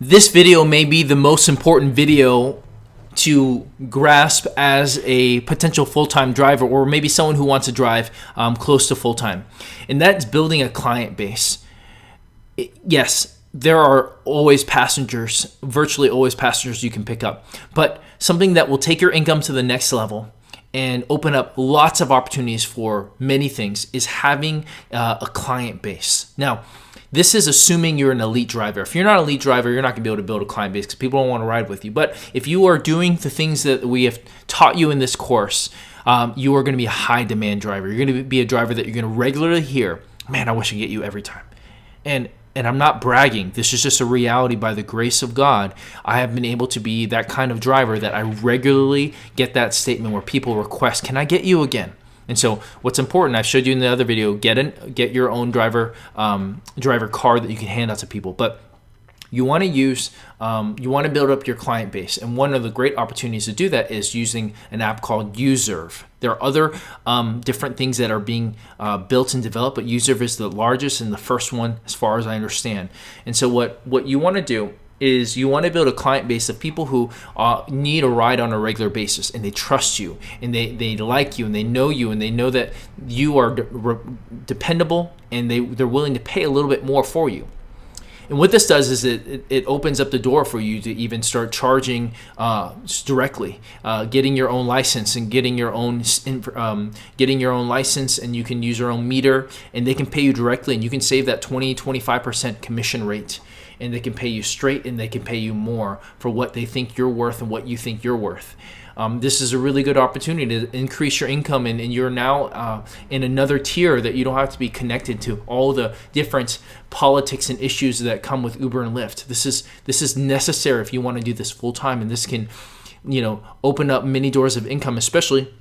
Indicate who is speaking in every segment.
Speaker 1: This video may be the most important video to grasp as a potential full-time driver, or maybe someone who wants to drive close to full-time, and that's building a client base. Yes, there are always passengers, virtually always passengers you can pick up, but something that will take your income to the next level and open up lots of opportunities for many things is having a client base. Now, this is assuming you're an elite driver. If you're not an elite driver, you're not going to be able to build a client base because people don't want to ride with you. But if you are doing the things that we have taught you in this course, you are going to be a high demand driver. You're going to be a driver that you're going to regularly hear, man, I wish I could get you every time. And I'm not bragging. This is just a reality by the grace of God. I have been able to be that kind of driver that I regularly get that statement where people request, can I get you again? And so what's important, I showed you in the other video, get your own driver card that you can hand out to people. But you want to build up your client base. And one of the great opportunities to do that is using an app called UZURV. There are other different things that are being built and developed, but UZURV is the largest and the first one as far as I understand. And so what you want to do is you want to build a client base of people who need a ride on a regular basis, and they trust you, and they like you, and they know that you are dependable, and they're willing to pay a little bit more for you. And what this does is it opens up the door for you to even start charging directly, getting your own license and getting your own license, and you can use your own meter, and they can pay you directly, and you can save that 20-25% commission rate. And they can pay you straight, and they can pay you more for what they think you're worth and what you think you're worth. This is a really good opportunity to increase your income, and you're now in another tier that you don't have to be connected to all the different politics and issues that come with Uber and Lyft. This is necessary if you want to do this full time, and this can, open up many doors of income, especially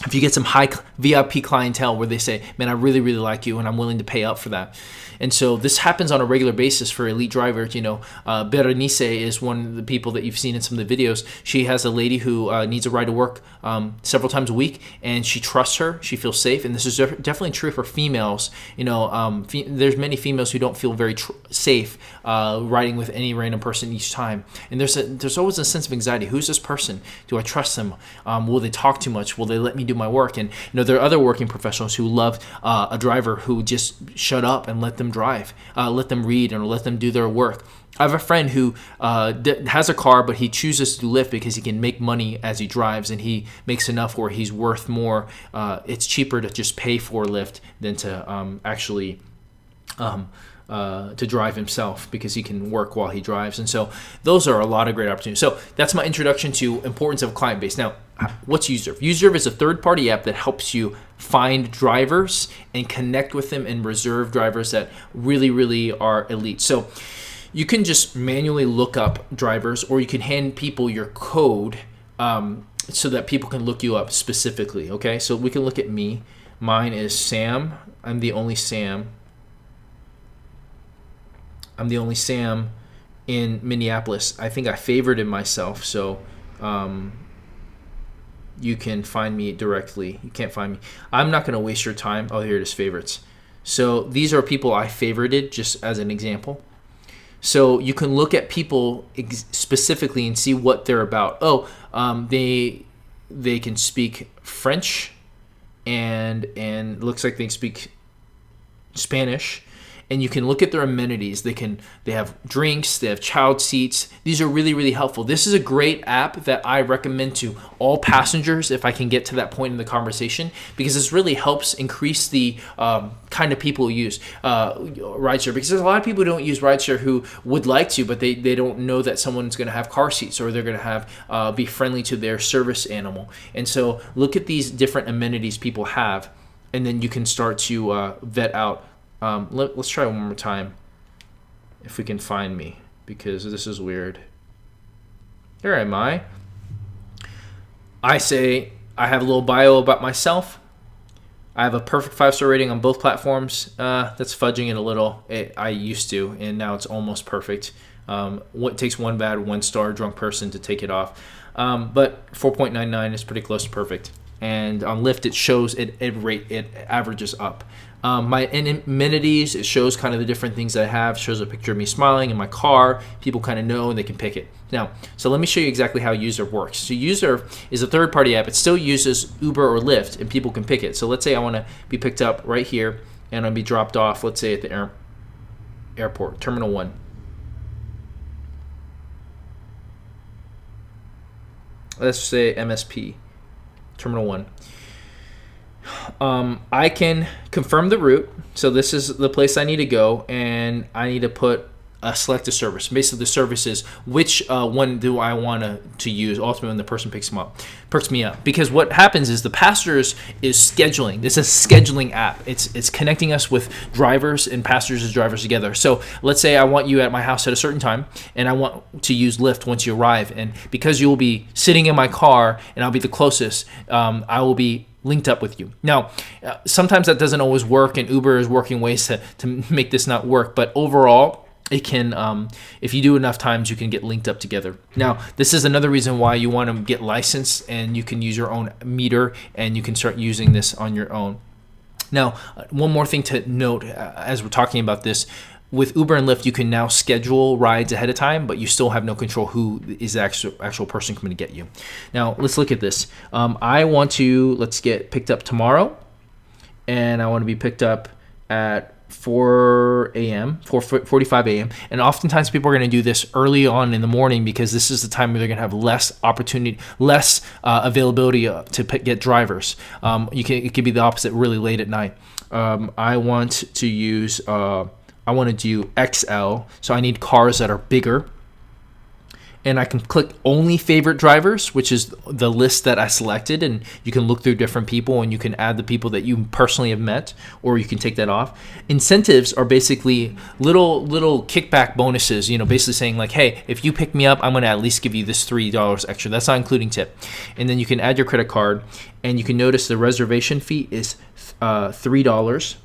Speaker 1: if you get some high VIP clientele where they say, man, I really, really like you and I'm willing to pay up for that. And so this happens on a regular basis for elite drivers. Berenice is one of the people that you've seen in some of the videos. She has a lady who needs a ride to work several times a week, and she trusts her. She feels safe. And this is definitely true for females. There's many females who don't feel very safe riding with any random person each time. And there's always a sense of anxiety. Who's this person? Do I trust them? Will they talk too much? Will they let me do my work? And there are other working professionals who love a driver who just shut up and let them drive, let them read, and let them do their work. I have a friend who has a car, but he chooses to Lyft because he can make money as he drives, and he makes enough where he's worth more. It's cheaper to just pay for Lyft than to actually to drive himself, because he can work while he drives. And so those are a lot of great opportunities. So that's my introduction to importance of client base. Now, what's UZURV? UZURV is a third-party app that helps you find drivers and connect with them and reserve drivers that really, really are elite. So you can just manually look up drivers, or you can hand people your code so that people can look you up specifically, okay? So we can look at me. Mine is Sam. I'm the only Sam in Minneapolis. I think I favorited myself, so you can find me directly. You can't find me. I'm not going to waste your time. Oh, here it is, favorites. So these are people I favorited, just as an example. So you can look at people specifically and see what they're about. Oh, they can speak French, and looks like they speak Spanish. And you can look at their amenities. They have drinks, they have child seats. These are really, really helpful. This is a great app that I recommend to all passengers if I can get to that point in the conversation, because this really helps increase the kind of people who use Rideshare. Because there's a lot of people who don't use Rideshare who would like to, but they don't know that someone's going to have car seats, or they're going to have be friendly to their service animal. And so look at these different amenities people have, and then you can start to vet out. Let's try one more time, if we can find me, because this is weird. Here am I. I say I have a little bio about myself. I have a perfect 5-star rating on both platforms. That's fudging it a little. I used to, and now it's almost perfect. What takes one bad 1-star drunk person to take it off. But 4.99 is pretty close to perfect. And on Lyft, it shows it averages up. My amenities, it shows kind of the different things that I have. It shows a picture of me smiling in my car. People kind of know and they can pick it. Now, so let me show you exactly how UZURV works. So UZURV is a third-party app. It still uses Uber or Lyft, and people can pick it. So let's say I want to be picked up right here, and I'll be dropped off, let's say at the airport, Terminal 1. Let's say MSP, Terminal 1. I can confirm the route. So this is the place I need to go, and I need to select a service. Basically, the service is which one do I want to use ultimately when the person picks me up. Because what happens is the passengers is scheduling. This is a scheduling app. It's connecting us with drivers and passengers and drivers together. So let's say I want you at my house at a certain time, and I want to use Lyft once you arrive. And because you will be sitting in my car and I'll be the closest, I will be linked up with you. Now, sometimes that doesn't always work, and Uber is working ways to make this not work. But overall, it can, if you do enough times, you can get linked up together. Now, this is another reason why you want to get licensed, and you can use your own meter, and you can start using this on your own. Now, one more thing to note as we're talking about this. With Uber and Lyft, you can now schedule rides ahead of time, but you still have no control who is the actual person coming to get you. Now, let's look at this. Let's get picked up tomorrow, and I want to be picked up at 4 a.m., 4:45 a.m. And oftentimes people are going to do this early on in the morning because this is the time where they're going to have less opportunity, less availability to get drivers. It could be the opposite, really late at night. I want to do XL, so I need cars that are bigger. And I can click only favorite drivers, which is the list that I selected, and you can look through different people and you can add the people that you personally have met, or you can take that off. Incentives are basically little kickback bonuses, basically saying like, hey, if you pick me up, I'm going to at least give you this $3 extra. That's not including tip. And then you can add your credit card, and you can notice the reservation fee is $3.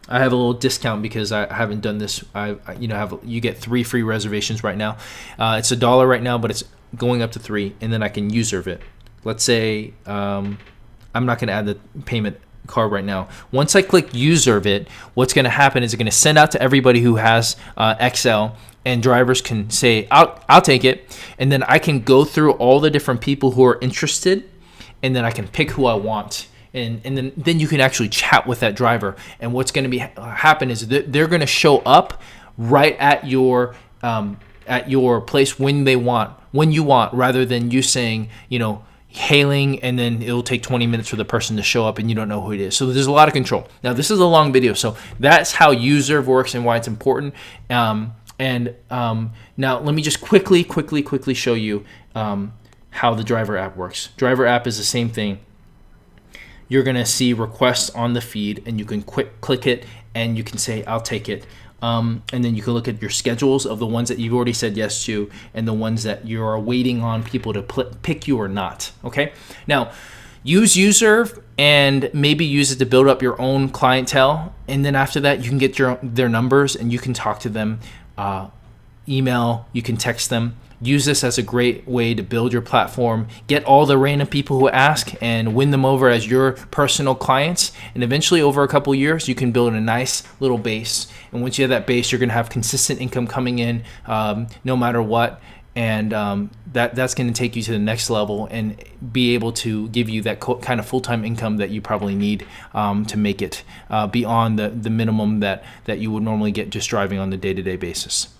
Speaker 1: I have a little discount because I haven't done this. You get 3 free reservations right now. It's $1 right now, but it's going up to 3, and then I can UZURV it. Let's say I'm not going to add the payment card right now. Once I click UZURV it, what's going to happen is it's going to send out to everybody who has XL, and drivers can say, I'll take it, and then I can go through all the different people who are interested, and then I can pick who I want. And then you can actually chat with that driver. And what's going to happen is they're going to show up right at your place when you want, rather than you saying, hailing, and then it'll take 20 minutes for the person to show up and you don't know who it is. So there's a lot of control. Now, this is a long video, so that's how UZURV works and why it's important. Now let me just quickly show you how the driver app works. Driver app is the same thing. You're going to see requests on the feed, and you can click it, and you can say, I'll take it. And then you can look at your schedules of the ones that you've already said yes to and the ones that you're waiting on people to pick you or not. Okay. Now, use UZURV and maybe use it to build up your own clientele. And then after that, you can get their numbers, and you can talk to them, email, you can text them. Use this as a great way to build your platform, get all the random people who ask and win them over as your personal clients. And eventually, over a couple years, you can build a nice little base. And once you have that base, you're going to have consistent income coming in no matter what. And that's going to take you to the next level and be able to give you that kind of full-time income that you probably need to make it beyond the minimum that you would normally get just driving on the day-to-day basis.